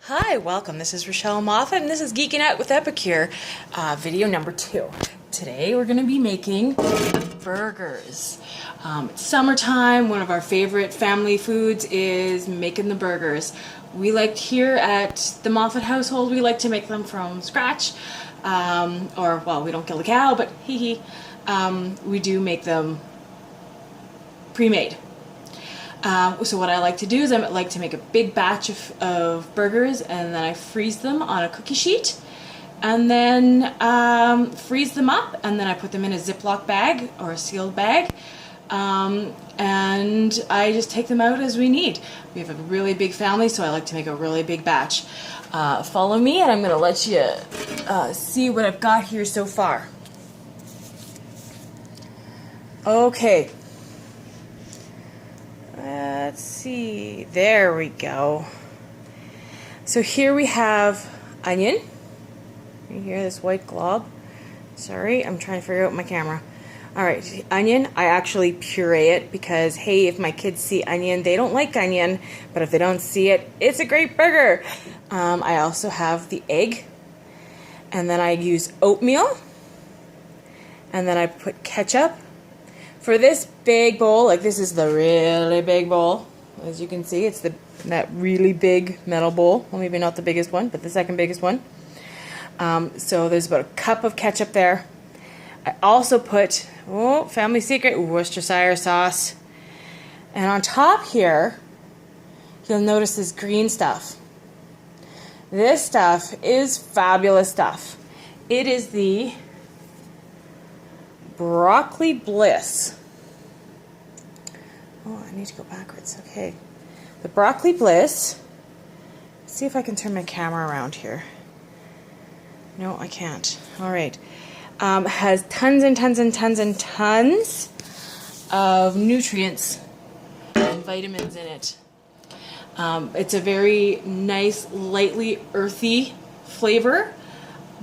Hi, welcome. This is Rochelle Moffat, and this is Geeking Out with Epicure, video number 2. Today we're going to be making burgers. It's summertime. One of our favorite family foods is making the burgers. We like here at the Moffat household, we like to make them from scratch. Well, we don't kill the cow, but we do make them pre-made. So what I like to do is I like to make a big batch of burgers, and then I freeze them on a cookie sheet, and then freeze them up, and then I put them in a Ziploc bag or a sealed bag, and I just take them out as we need. We have a really big family, so I like to make a really big batch. Follow me, and I'm going to let you see what I've got here so far. Okay. Let's see, there we go. So here we have onion. You hear this white glob? Sorry, I'm trying to figure out my camera. Alright, onion, I actually puree it because, hey, if my kids see onion, they don't like onion, but if they don't see it, it's a great burger. I also have the egg, and then I use oatmeal, and then I put ketchup. For this big bowl, like this is the really big bowl, as you can see, it's that really big metal bowl. Well, maybe not the biggest one, but the second biggest one. So there's about a cup of ketchup there. I also put, family secret, Worcestershire sauce. And on top here, you'll notice this green stuff. This stuff is fabulous stuff. It is the Broccoli Bliss. Oh, I need to go backwards. Okay. The Broccoli Bliss. Let's see if I can turn my camera around here. No, I can't. All right. Has tons and tons and tons and tons of nutrients and vitamins in it. It's a very nice, lightly earthy flavor,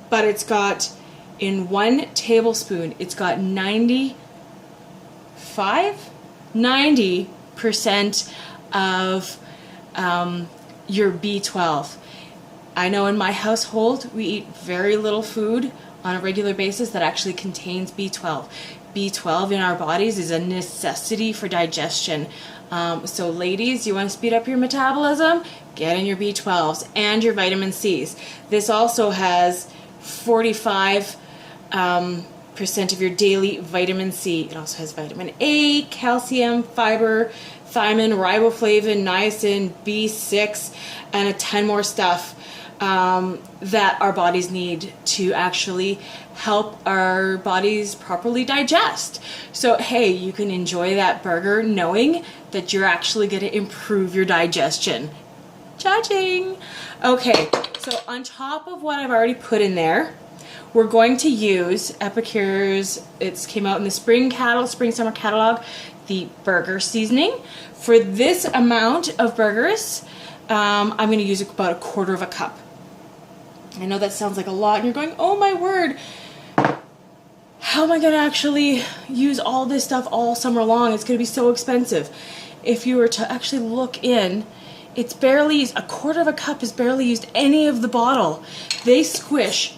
but it's got, in 1 tablespoon, it's got 90% of your B12. I know in my household we eat very little food on a regular basis that actually contains B12. B12 in our bodies is a necessity for digestion. So ladies, you want to speed up your metabolism? Get in your B12s and your vitamin C's. This also has 45% of your daily vitamin C. It also has vitamin A, calcium, fiber, thiamine, riboflavin, niacin, B6, and a ton more stuff that our bodies need to actually help our bodies properly digest. So hey, you can enjoy that burger knowing that you're actually going to improve your digestion. Cha-ching! Okay, so on top of what I've already put in there, we're going to use Epicure's, it came out in the spring summer catalog, the burger seasoning. For this amount of burgers, I'm going to use about 1/4 cup. I know that sounds like a lot, and you're going, oh my word, how am I going to actually use all this stuff all summer long? It's going to be so expensive. If you were to actually look in, it's barely used, 1/4 cup is barely used any of the bottle. They squish,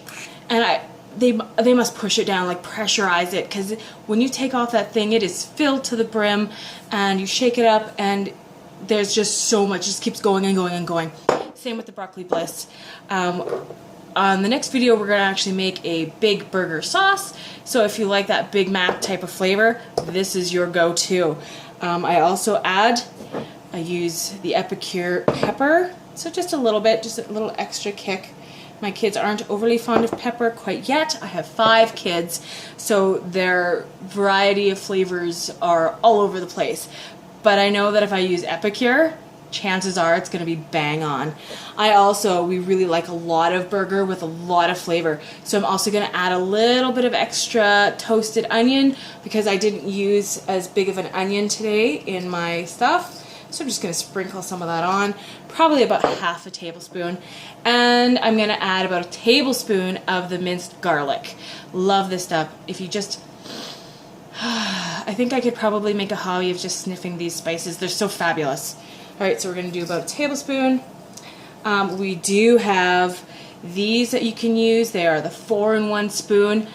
and they must push it down, like pressurize it, because when you take off that thing, it is filled to the brim, and you shake it up, and there's just so much, it just keeps going and going and going. Same with the Broccoli Bliss. On the next video, we're going to actually make a big burger sauce, so if you like that Big Mac type of flavor, this is your go-to. I also I use the Epicure pepper, so just a little bit, just a little extra kick. My kids aren't overly fond of pepper quite yet. I have 5 kids, so their variety of flavors are all over the place. But I know that if I use Epicure, chances are it's going to be bang on. We really like a lot of burger with a lot of flavor. So I'm also going to add a little bit of extra toasted onion because I didn't use as big of an onion today in my stuff. So I'm just going to sprinkle some of that on, probably about 1/2 tablespoon. And I'm going to add about 1 tablespoon of the minced garlic. Love this stuff. If you just, I think I could probably make a hobby of just sniffing these spices. They're so fabulous. Alright, so we're going to do about 1 tablespoon We do have these that you can use. They are the 4-in-1 spoon.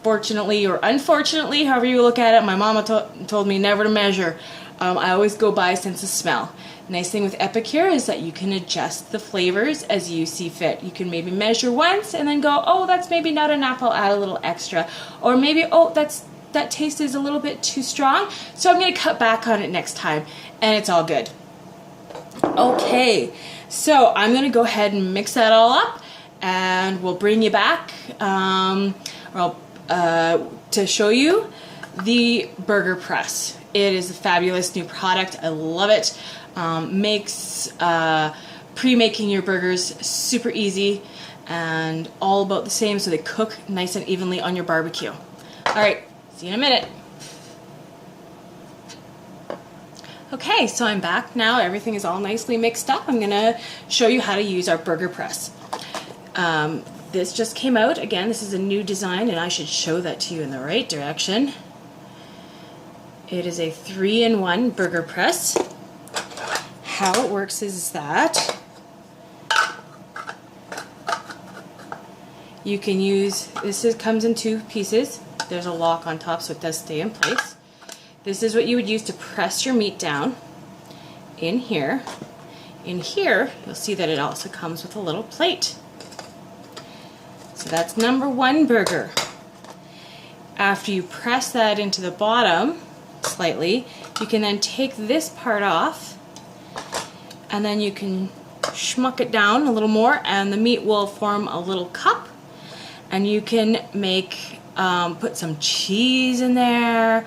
Fortunately or unfortunately, however you look at it, my mama told me never to measure. I always go by sense of smell. Nice thing with Epicure is that you can adjust the flavors as you see fit. You can maybe measure once and then go, oh, that's maybe not enough, I'll add a little extra. Or maybe, oh, that taste is a little bit too strong, so I'm going to cut back on it next time, and it's all good. Okay, so I'm going to go ahead and mix that all up, and we'll bring you back to show you the burger press. It is a fabulous new product. I love it. Makes pre-making your burgers super easy and all about the same, so they cook nice and evenly on your barbecue. All right, see you in a minute. Okay, so I'm back now. Everything is all nicely mixed up. I'm gonna show you how to use our burger press. This just came out. Again, this is a new design, and I should show that to you in the right direction. It is a 3-in-1 burger press. How it works is that you can use, comes in 2 pieces. There's a lock on top so it does stay in place. This is what you would use to press your meat down in here. In here, you'll see that it also comes with a little plate. So that's number 1 burger. After you press that into the bottom slightly, you can then take this part off, and then you can schmuck it down a little more, and the meat will form a little cup, and you can make put some cheese in there,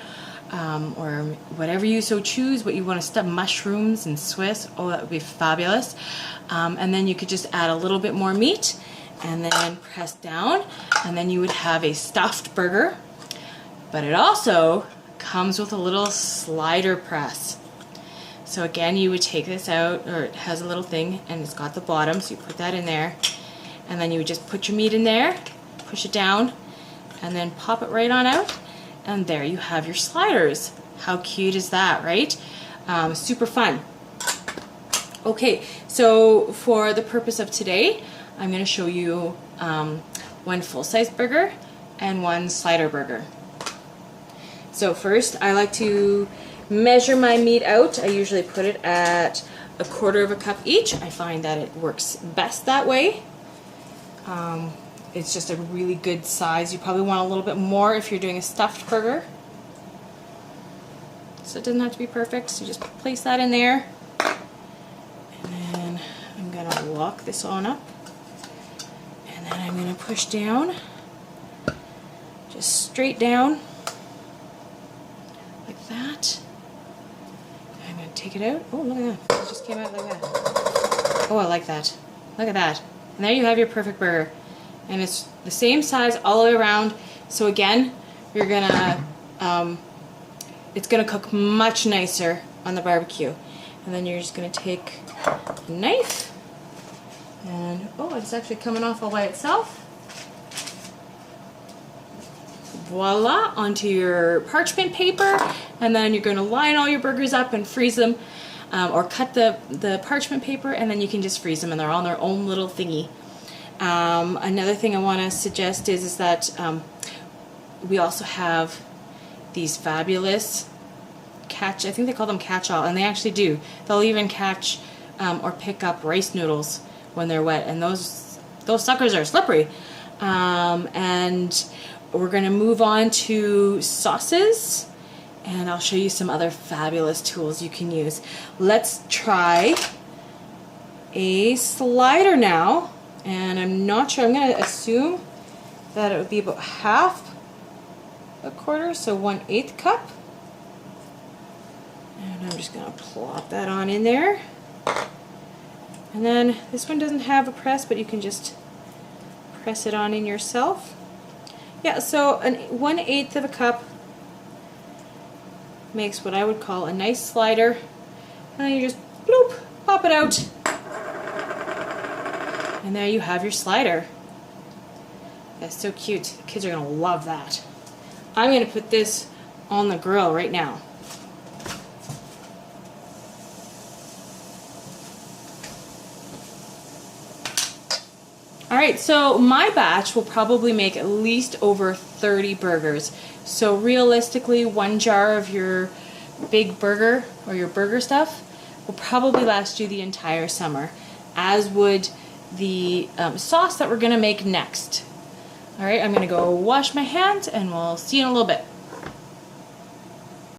or whatever you so choose, what you want to stuff, mushrooms and Swiss. Oh, that would be fabulous. And then you could just add a little bit more meat and then press down, and then you would have a stuffed burger. But it also comes with a little slider press. So again, you would take this out, or it has a little thing and it's got the bottom, so you put that in there, and then you would just put your meat in there, push it down, and then pop it right on out, and there you have your sliders. How cute is that, right? Super fun. Okay, so for the purpose of today, I'm going to show you 1 full-size burger and 1 slider burger. So first, I like to measure my meat out. I usually put it at 1/4 cup each. I find that it works best that way. It's just a really good size. You probably want a little bit more if you're doing a stuffed burger. So it doesn't have to be perfect, so just place that in there. And then I'm going to lock this on up. And then I'm going to push down, just straight down, like that. I'm going to take it out. Oh, look at that. It just came out like that. Oh, I like that. Look at that. And there you have your perfect burger. And it's the same size all the way around. So again, you're going to, it's going to cook much nicer on the barbecue. And then you're just going to take a knife. And, oh, it's actually coming off all by itself. Voila, onto your parchment paper, and then you're going to line all your burgers up and freeze them, or cut the parchment paper, and then you can just freeze them, and they're on their own little thingy. Another thing I want to suggest is that we also have these fabulous I think they call them catch-all, and they actually do. They'll even catch or pick up rice noodles when they're wet, and those suckers are slippery. And we're going to move on to sauces, and I'll show you some other fabulous tools you can use. Let's try a slider now, and I'm not sure, I'm going to assume that it would be about 1/4, so 1/8 cup. And I'm just going to plop that on in there. And then this one doesn't have a press, but you can just press it on in yourself. Yeah, so 1/8 cup makes what I would call a nice slider. And then you just bloop, pop it out. And there you have your slider. That's so cute. The kids are going to love that. I'm going to put this on the grill right now. right, so my batch will probably make at least over 30 burgers. So realistically, 1 jar of your big burger or your burger stuff will probably last you the entire summer, as would the sauce that we're gonna make next. All right, I'm gonna go wash my hands and we'll see you in a little bit.